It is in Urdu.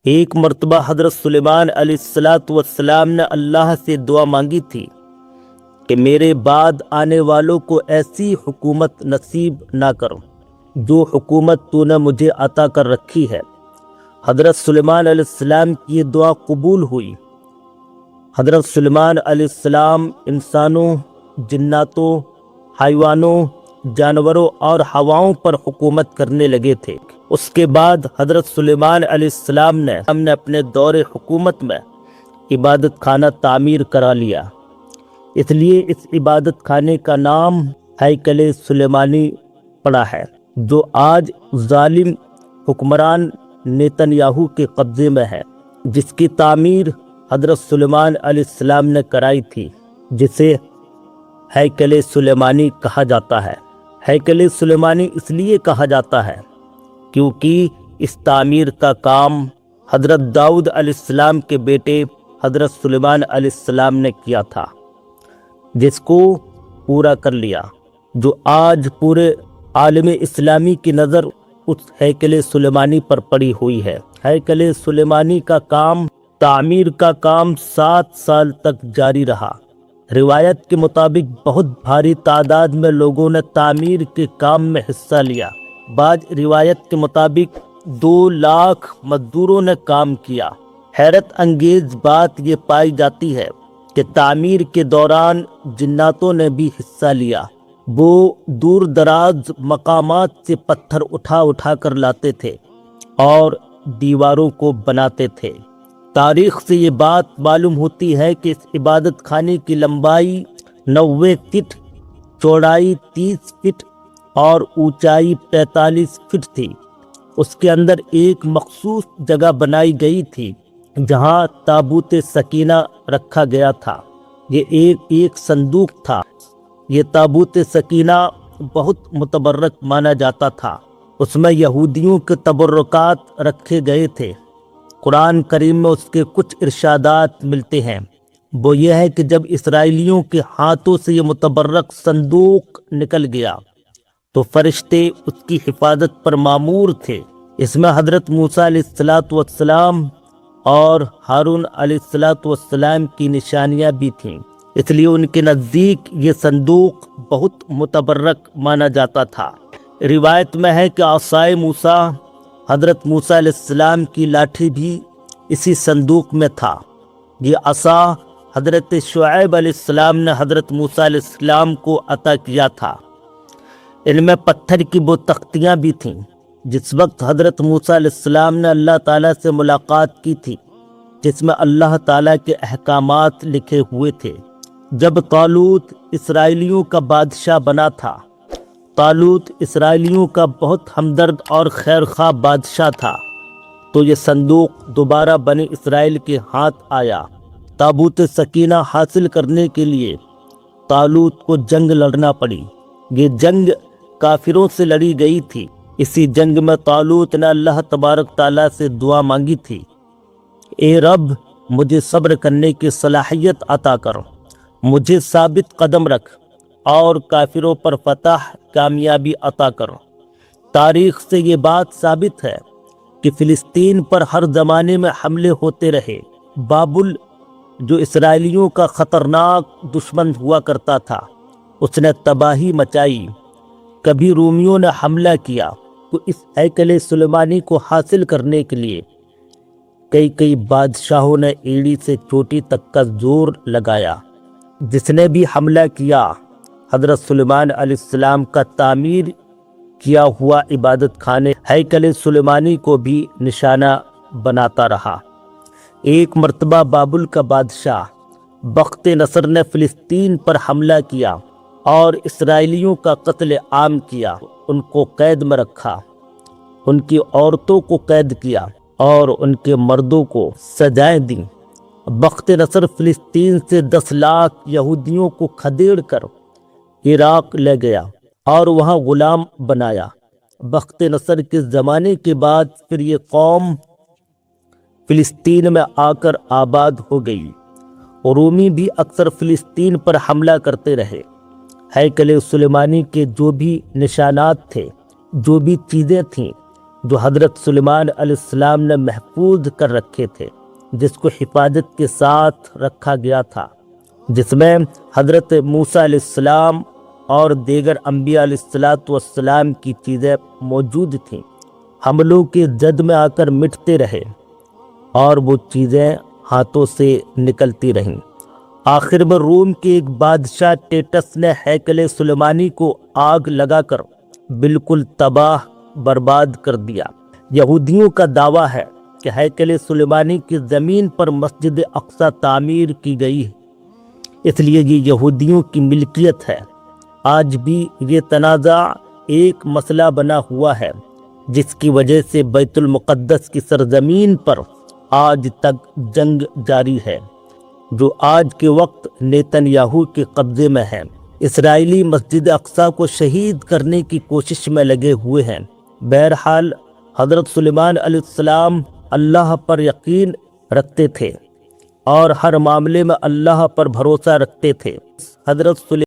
ایک مرتبہ حضرت سلیمان علیہ السلام نے اللہ سے دعا مانگی تھی کہ میرے بعد آنے والوں کو ایسی حکومت نصیب نہ کرو جو حکومت تو نے مجھے عطا کر رکھی ہے۔ حضرت سلیمان علیہ السلام کی یہ دعا قبول ہوئی۔ حضرت سلیمان علیہ السلام انسانوں، جناتوں، حیوانوں، جانوروں اور ہواؤں پر حکومت کرنے لگے تھے۔ اس کے بعد حضرت سلیمان علیہ السلام نے اپنے دور حکومت میں عبادت خانہ تعمیر کرا لیا۔ اس لیے اس عبادت خانے کا نام ہیکل سلیمانی پڑا ہے، جو آج ظالم حکمران نیتن یاہو کے قبضے میں ہے، جس کی تعمیر حضرت سلیمان علیہ السلام نے کرائی تھی، جسے ہیکل سلیمانی کہا جاتا ہے۔ ہیکل سلیمانی اس لیے کہا جاتا ہے کیونکہ اس تعمیر کا کام حضرت داؤد علیہ السلام کے بیٹے حضرت سلیمان علیہ السلام نے کیا تھا، جس کو پورا کر لیا، جو آج پورے عالم اسلامی کی نظر اس ہیکل سلیمانی پر پڑی ہوئی ہے۔ ہیکل سلیمانی کا کام، تعمیر کا کام 7 سال تک جاری رہا۔ روایت کے مطابق بہت بھاری تعداد میں لوگوں نے تعمیر کے کام میں حصہ لیا۔ بعض روایت کے مطابق 2 لاکھ مزدوروں نے کام کیا۔ حیرت انگیز بات یہ پائی جاتی ہے کہ تعمیر کے دوران جناتوں نے بھی حصہ لیا۔ وہ دور دراز مقامات سے پتھر اٹھا کر لاتے تھے اور دیواروں کو بناتے تھے۔ تاریخ سے یہ بات معلوم ہوتی ہے کہ اس عبادت خانے کی لمبائی 90 فٹ، چوڑائی 30 فٹ اور اونچائی 45 فٹ تھی۔ اس کے اندر ایک مخصوص جگہ بنائی گئی تھی جہاں تابوت سکینہ رکھا گیا تھا۔ یہ ایک صندوق تھا۔ یہ تابوت سکینہ بہت متبرک مانا جاتا تھا۔ اس میں یہودیوں کے تبرکات رکھے گئے تھے۔ قرآن کریم میں اس کے کچھ ارشادات ملتے ہیں۔ وہ یہ ہے کہ جب اسرائیلیوں کے ہاتھوں سے یہ متبرک صندوق نکل گیا تو فرشتے اس کی حفاظت پر مامور تھے۔ اس میں حضرت موسیٰ علیہ السلام اور ہارون علیہ السلام کی نشانیاں بھی تھیں، اس لیے ان کے نزدیک یہ صندوق بہت متبرک مانا جاتا تھا۔ روایت میں ہے کہ عصائے موسیٰ، حضرت موسیٰ علیہ السلام کی لاٹھی بھی اسی صندوق میں تھا۔ یہ عصا حضرت شعیب علیہ السلام نے حضرت موسیٰ علیہ السلام کو عطا کیا تھا۔ ان میں پتھر کی وہ تختیاں بھی تھیں۔ جس وقت حضرت موسیٰ علیہ السلام نے اللہ تعالیٰ سے ملاقات کی تھی، جس میں اللہ تعالیٰ کے احکامات لکھے ہوئے تھے، جب طالوت اسرائیلیوں کا بادشاہ بنا تھا۔ طالوت اسرائیلیوں کا بہت ہمدرد اور خیرخواہ بادشاہ تھا، تو یہ صندوق دوبارہ بنی اسرائیل کے ہاتھ آیا۔ تابوت سکینہ حاصل کرنے کے لیے طالوت کو جنگ لڑنا پڑی۔ یہ جنگ کافروں سے لڑی گئی تھی۔ اسی جنگ میں طالوت نے اللہ تبارک تعالیٰ سے دعا مانگی تھی، اے رب مجھے صبر کرنے کی صلاحیت عطا کر، مجھے ثابت قدم رکھ اور کافروں پر فتح کامیابی عطا کر۔ تاریخ سے یہ بات ثابت ہے کہ فلسطین پر ہر زمانے میں حملے ہوتے رہے۔ بابل جو اسرائیلیوں کا خطرناک دشمن ہوا کرتا تھا، اس نے تباہی مچائی۔ کبھی رومیوں نے حملہ کیا تو اس ہیکل سلیمانی کو حاصل کرنے کے لیے کئی بادشاہوں نے ایڑی سے چوٹی تک کا زور لگایا۔ جس نے بھی حملہ کیا حضرت سلیمان علیہ السلام کا تعمیر کیا ہوا عبادت خانے ہیکل سلیمانی کو بھی نشانہ بناتا رہا۔ ایک مرتبہ بابل کا بادشاہ بخت نصر نے فلسطین پر حملہ کیا اور اسرائیلیوں کا قتل عام کیا۔ ان کو قید میں رکھا، ان کی عورتوں کو قید کیا اور ان کے مردوں کو سزائیں دیں۔ بخت نصر فلسطین سے 10 لاکھ یہودیوں کو کھدیڑ کر عراق لے گیا اور وہاں غلام بنایا۔ بخت نصر کے زمانے کے بعد پھر یہ قوم فلسطین میں آ کر آباد ہو گئی۔ رومی بھی اکثر فلسطین پر حملہ کرتے رہے۔ ہیکل سلیمانی کے جو بھی نشانات تھے، جو بھی چیزیں تھیں، جو حضرت سلیمان علیہ السلام نے محفوظ کر رکھے تھے، جس کو حفاظت کے ساتھ رکھا گیا تھا، جس میں حضرت موسیٰ علیہ السلام اور دیگر انبیاء علیہ السلام کی چیزیں موجود تھیں، حملوں کے جد میں آ کر مٹتے رہے اور وہ چیزیں ہاتھوں سے نکلتی رہیں۔ آخر میں روم کے ایک بادشاہ ٹیٹس نے ہیکل سلیمانی کو آگ لگا کر بالکل تباہ برباد کر دیا۔ یہودیوں کا دعویٰ ہے کہ ہیکل سلیمانی کی زمین پر مسجد اقصی تعمیر کی گئی ہے، اس لیے یہ یہودیوں کی ملکیت ہے۔ آج بھی یہ تنازع ایک مسئلہ بنا ہوا ہے، جس کی وجہ سے بیت المقدس کی سرزمین پر آج تک جنگ جاری ہے، جو آج کے وقت نیتن یاہو کے قبضے میں ہے۔ اسرائیلی مسجد اقصی کو شہید کرنے کی کوشش میں لگے ہوئے ہیں۔ بہرحال حضرت سلیمان علیہ السلام اللہ پر یقین رکھتے تھے اور ہر معاملے میں اللہ پر بھروسہ رکھتے تھے۔ حضرت